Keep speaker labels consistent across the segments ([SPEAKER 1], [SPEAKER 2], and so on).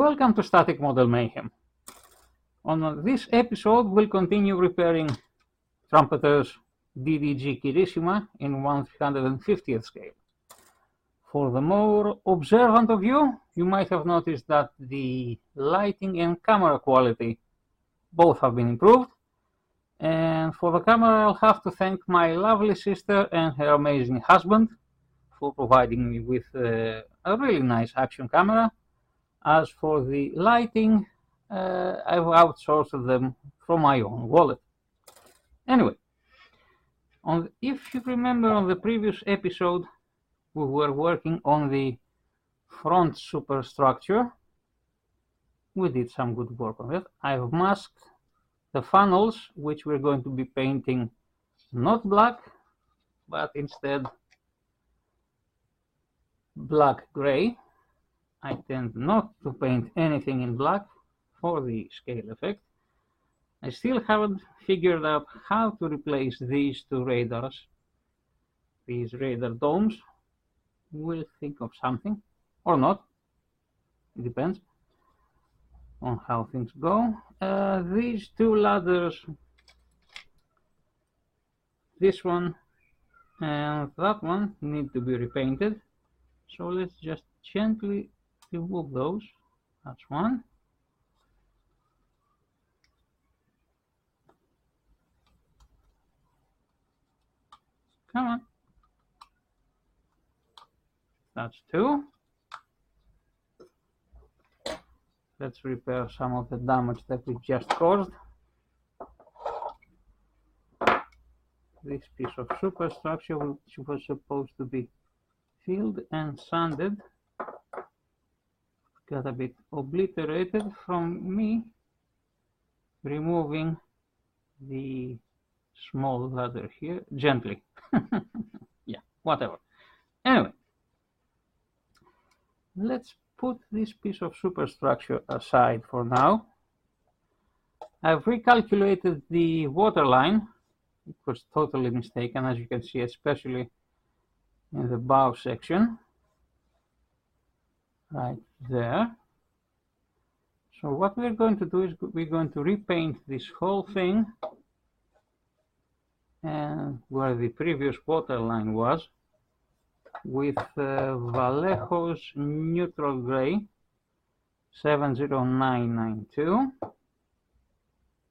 [SPEAKER 1] Welcome to Static Model Mayhem. On this episode, we'll continue repairing Trumpeter's DDG Kirishima in 1/350th scale. For the more observant of you, you might have noticed that the lighting and camera quality both have been improved. And for the camera, I'll have to thank my lovely sister and her amazing husband for providing me with a really nice action camera. As for the lighting, I've outsourced them from my own wallet. Anyway, if you remember on the previous episode, we were working on the front superstructure. We did some good work on it. I've masked the funnels, which we're going to be painting not black, but instead black-gray. I tend not to paint anything in black for the scale effect. I still haven't figured out how to replace these two radars, these radar domes. We'll think of something, or not. It depends on how things go. These two ladders, this one and that one, need to be repainted. So let's just gently remove those. That's one. Come on. That's two. Let's repair some of the damage that we just caused. This piece of superstructure, which was supposed to be filled and sanded, got a bit obliterated from me removing the small ladder here gently. Yeah, whatever. Anyway, let's put this piece of superstructure aside for now. I've recalculated the water line. It was totally mistaken, as you can see, especially in the bow section right there. So what we're going to do is we're going to repaint this whole thing, and where the previous water line was, with Vallejo's neutral gray 70992.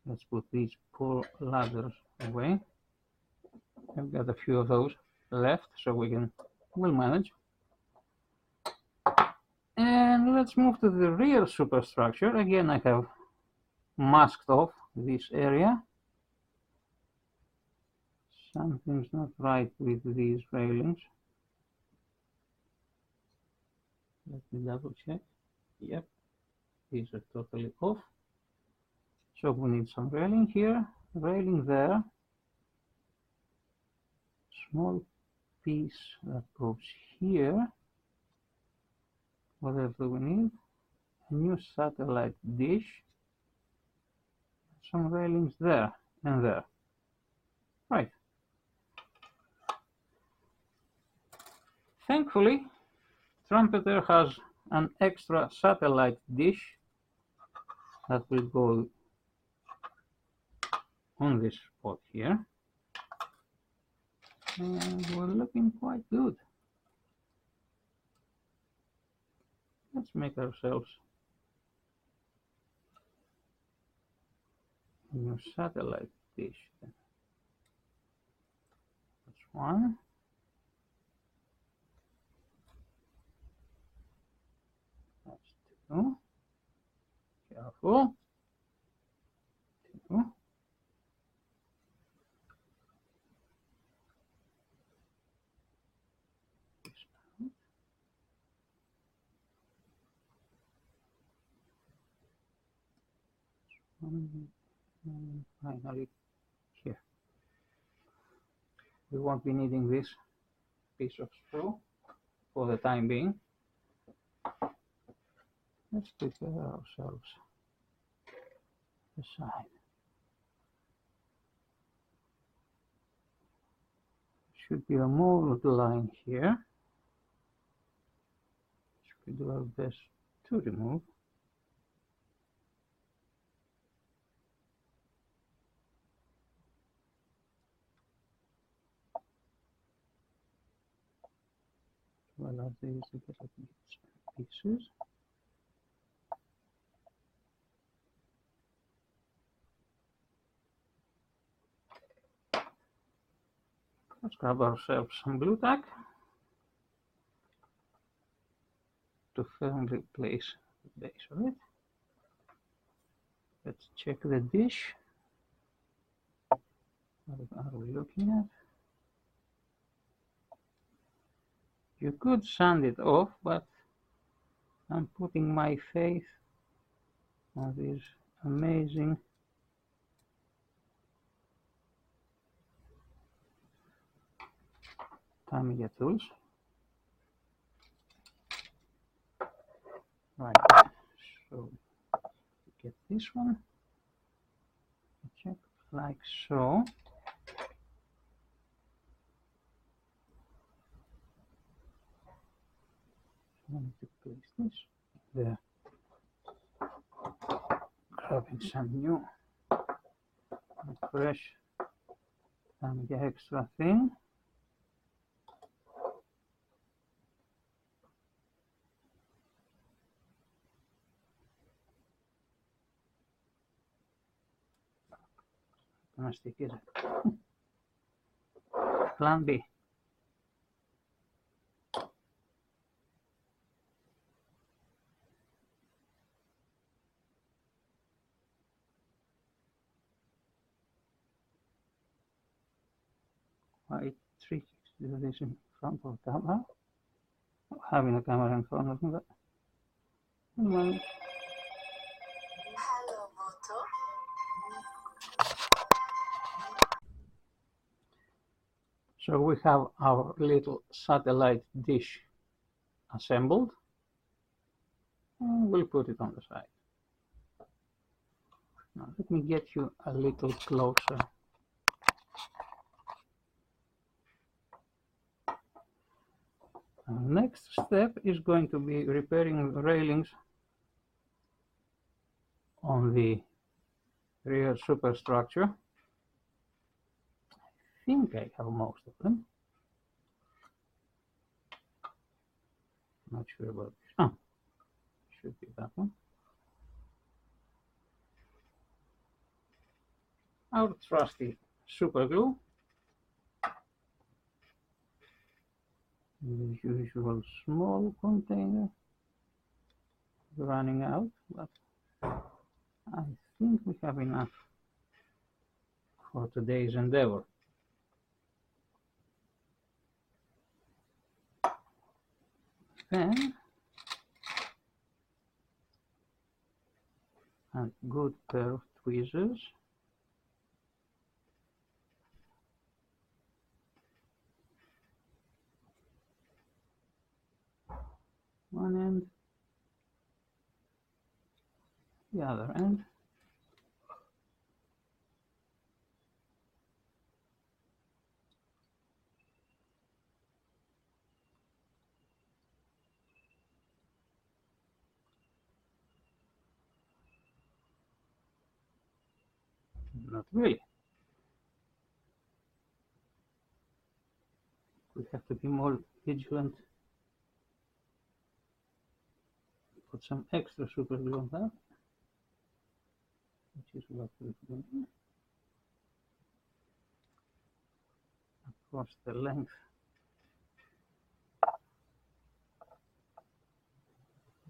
[SPEAKER 1] Let's put these poor ladders away. I've got a few of those left, so we'll manage. And let's move to the rear superstructure. Again, I have masked off this area. Something's not right with these railings. Let me double check. Yep, these are totally off. So we need some railing here, railing there. Small piece that goes here. What else do we need? A new satellite dish. Some railings there and there. Right. Thankfully, Trumpeter has an extra satellite dish that will go on this spot here. And we're looking quite good. Let's make ourselves a new satellite dish. That's one. That's two. Careful. Two. And finally here. We won't be needing this piece of screw for the time being. Let's prepare ourselves the side. Should be a mold line here, which we do our best to remove. well as these little pieces. Let's grab ourselves some glue tack to firmly place the base of it. Let's check the dish. What are we looking at? You could sand it off, but I'm putting my faith on these amazing Tamiya tools. Right, so get this one, check like so. I need to place this there. Grabbing some new fresh Tamiya extra thin. Stick is it? Plan B. Quite tricky to do this in front of the camera. Having a camera in front of me, but anyway.
[SPEAKER 2] Hello, Moto.
[SPEAKER 1] So we have our little satellite dish assembled, and we'll put it on the side. Now let me get you a little closer. Our next step is going to be repairing the railings on the rear superstructure. I think I have most of them. Not sure about this. Oh, should be that one. Our trusty super glue. The usual small container running out, but I think we have enough for today's endeavor. Then a good pair of tweezers. One end, the other end. Not really. We have to be more vigilant. Put some extra super glue on that, which is what we're doing. Across the length.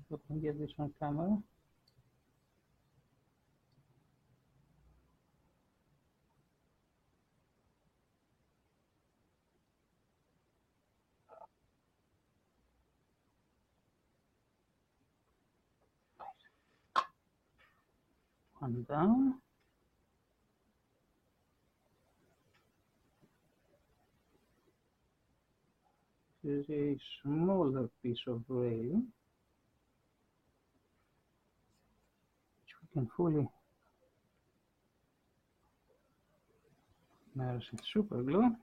[SPEAKER 1] If I can get this on camera. One down. This is a smaller piece of railing, which we can fully immerse in super glue.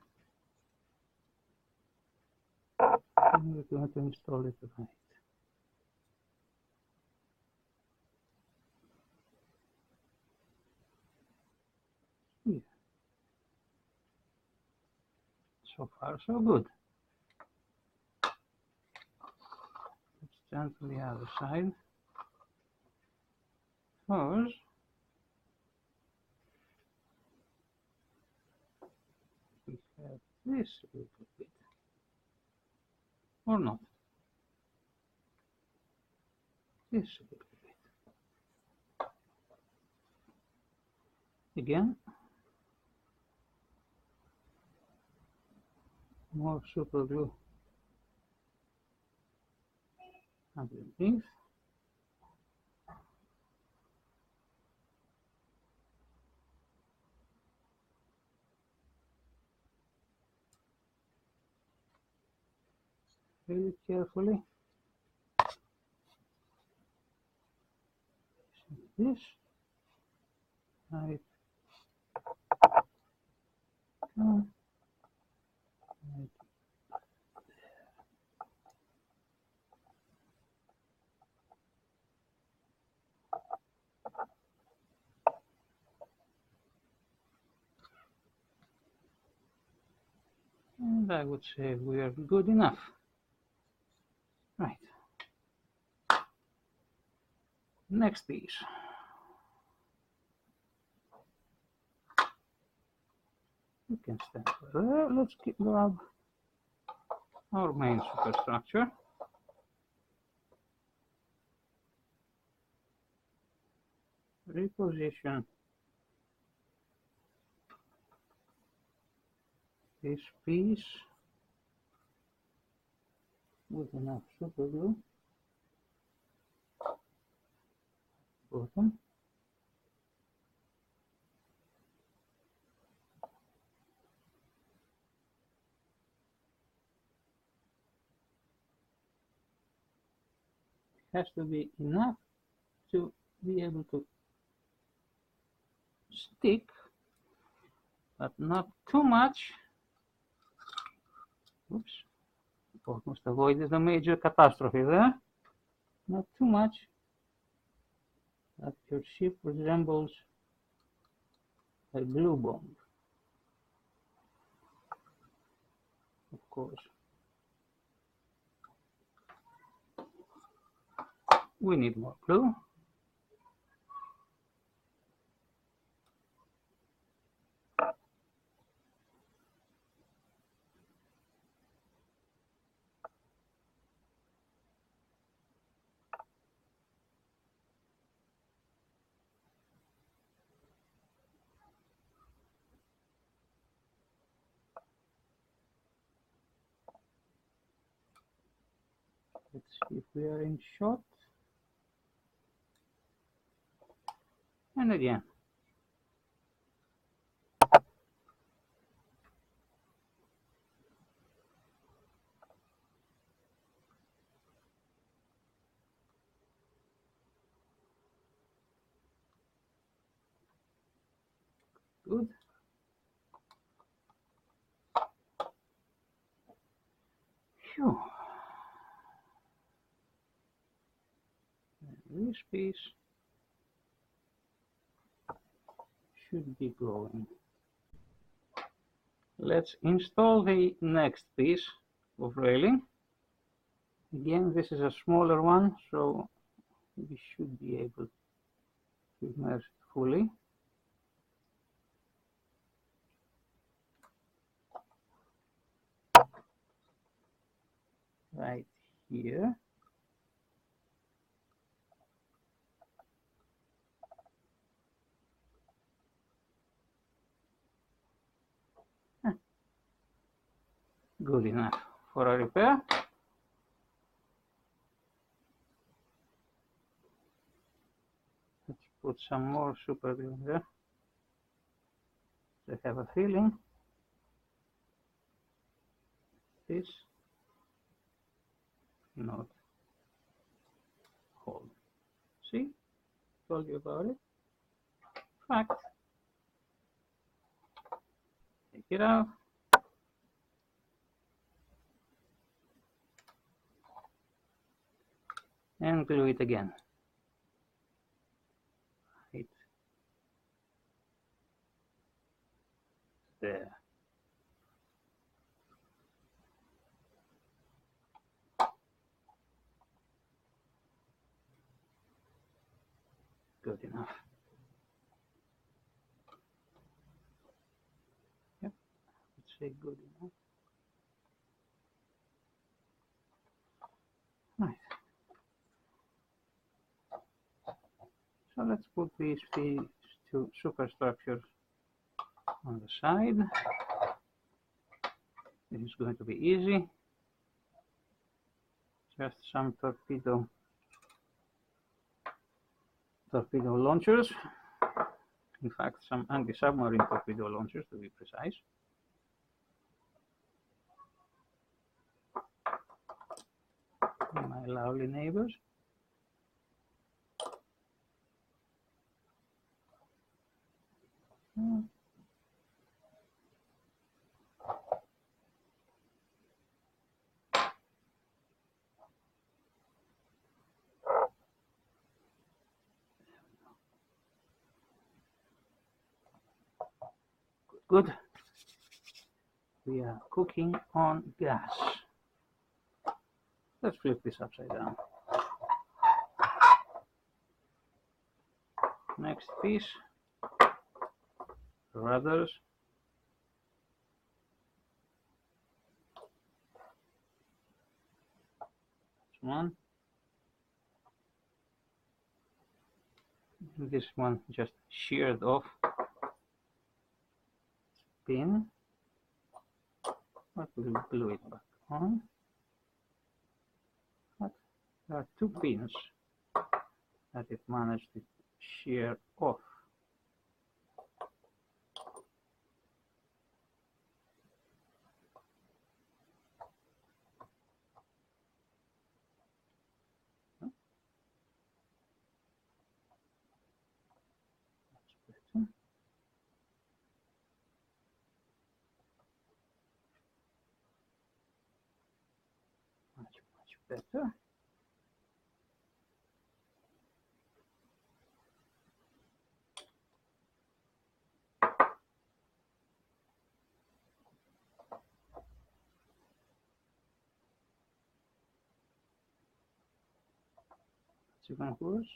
[SPEAKER 1] And we're going to install it right here. So far, so good. Turn to the other side. First, we have this little bit, or not, this little bit. Again, more super glue underneath. Very carefully. This. Right. Right. And I would say we are good enough. Right. Next piece. You can stand there. Let's grab our main superstructure. Reposition this piece with enough super glue. Bottom. Has to be enough to be able to stick, but not too much. Oops, almost avoided a major catastrophe there. Not too much that your ship resembles a glue bomb. Of course, we need more glue. Let's see if we are in shot. And again. Good. Phew. And this piece should be going. Let's install the next piece of railing. Again, this is a smaller one, so we should be able to immerse it fully. Right here. Good enough for a repair. Let's put some more super glue there. I have a feeling this not hold. See? Told you about it. Fact. Take it out. And glue it again. Right there. good enough. Yep, let's say good enough. Right. So let's put these two superstructures on the side. This is going to be easy. Just some torpedo launchers. In fact, some anti-submarine torpedo launchers, to be precise. My lovely neighbors. Good. We are cooking on gas. Let's flip this upside down. Next piece, rudders. That's one. This one just sheared off. Pin. But we'll glue it back on. But there are two pins that it managed to shear off. Much better. Second course.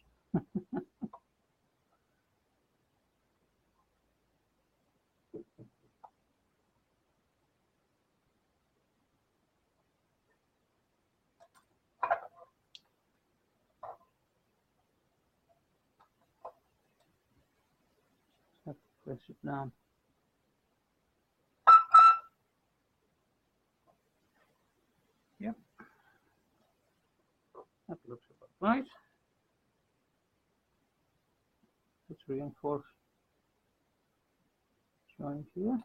[SPEAKER 1] Press it down. Yep. That looks about right. Let's reinforce joint here.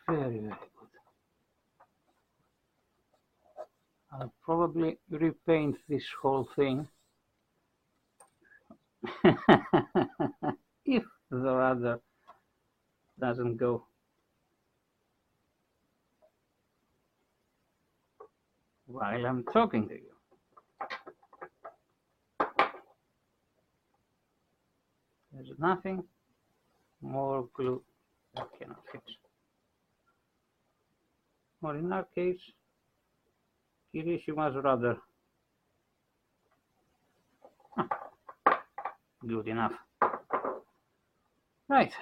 [SPEAKER 1] Very, very good. I'll probably repaint this whole thing if the rudder doesn't go. While I'm talking to you. There's nothing more glue that cannot fix. Or in our case, Kirishima's rudder. Good enough. Right.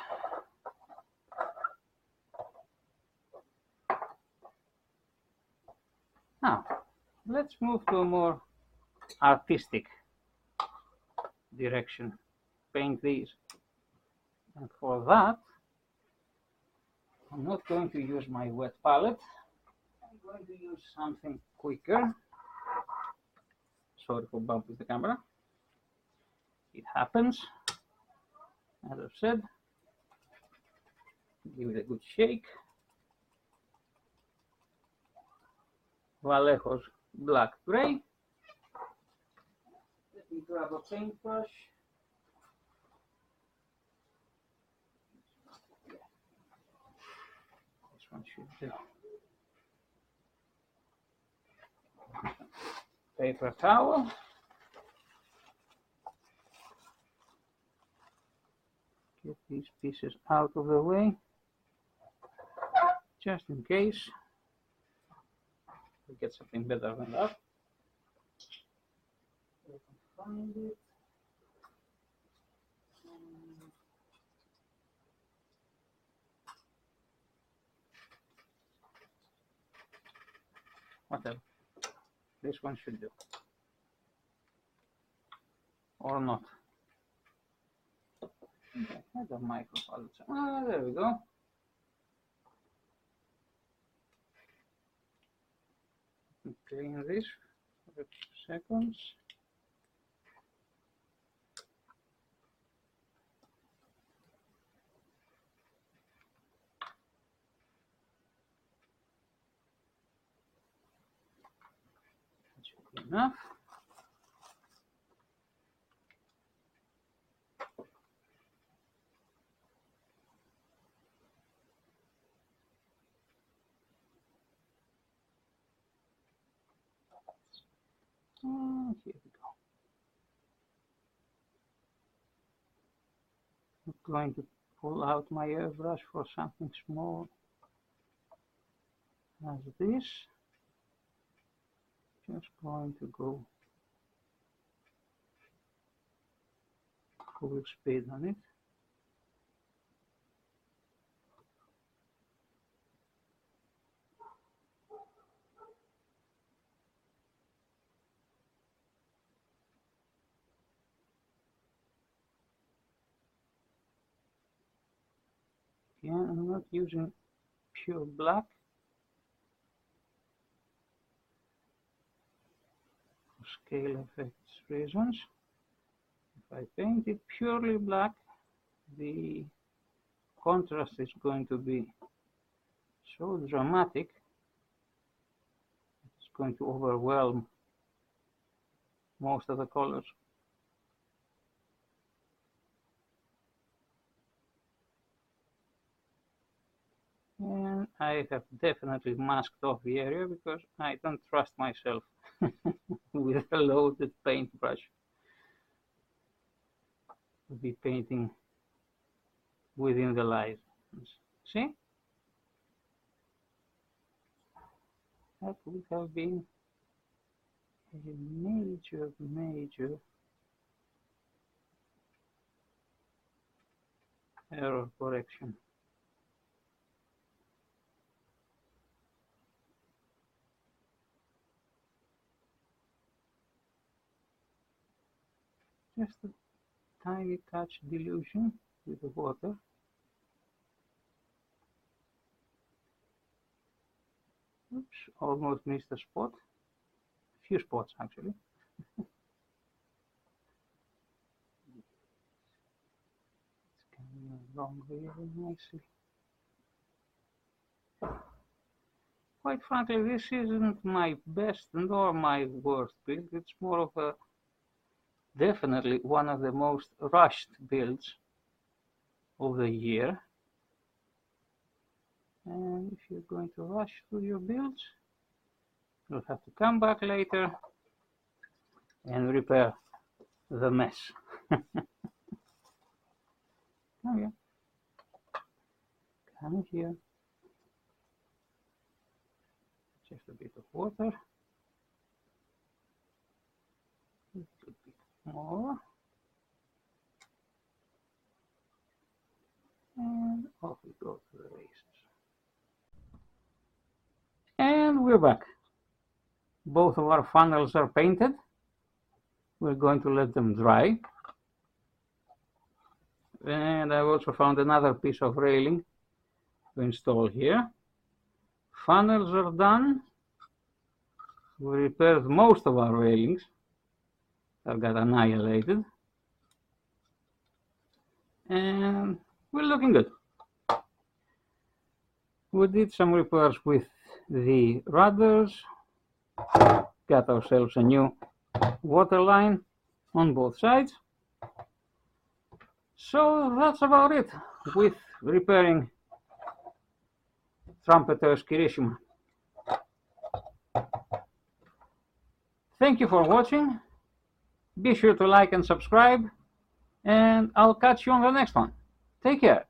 [SPEAKER 1] Now, let's move to a more artistic direction. Paint these. And for that, I'm not going to use my wet palette. I'm going to use something quicker. Sorry for bumping the camera. It happens. As I've said, give it a good shake. Vallejo's black gray. Let me grab a paintbrush. This one should do. Paper towel. Get these pieces out of the way, just in case we get something better than that. We can find it. whatever. This one should do. Or not. I had a microphone. Ah, there we go. Clean this for a few seconds. That should be enough. Here we go. I'm going to pull out my airbrush for something small as this. Just going to go full speed on it. Yeah, I'm not using pure black for scale effects reasons. If I paint it purely black, the contrast is going to be so dramatic, it's going to overwhelm most of the colors. And I have definitely masked off the area because I don't trust myself with a loaded paintbrush to be painting within the lines. See? That would have been a major error correction. Just a tiny touch dilution with the water. Oops, almost missed a spot. A few spots actually. It's coming along really nicely. Quite frankly, this isn't my best nor my worst build. It's more of a definitely one of the most rushed builds of the year. And if you're going to rush through your builds, you'll have to come back later and repair the mess. Oh yeah. Come here. Just a bit of water. A little bit more. And off we go to the races. And we're back. Both of our funnels are painted. We're going to let them dry. And I've also found another piece of railing to install here. Funnels are done. We repaired most of our railings that got annihilated. And we're looking good. We did some repairs with the rudders, got ourselves a new water line on both sides. So that's about it with repairing Trumpeter's Kirishima. Thank you for watching. Be sure to like and subscribe, and I'll catch you on the next one. Take care.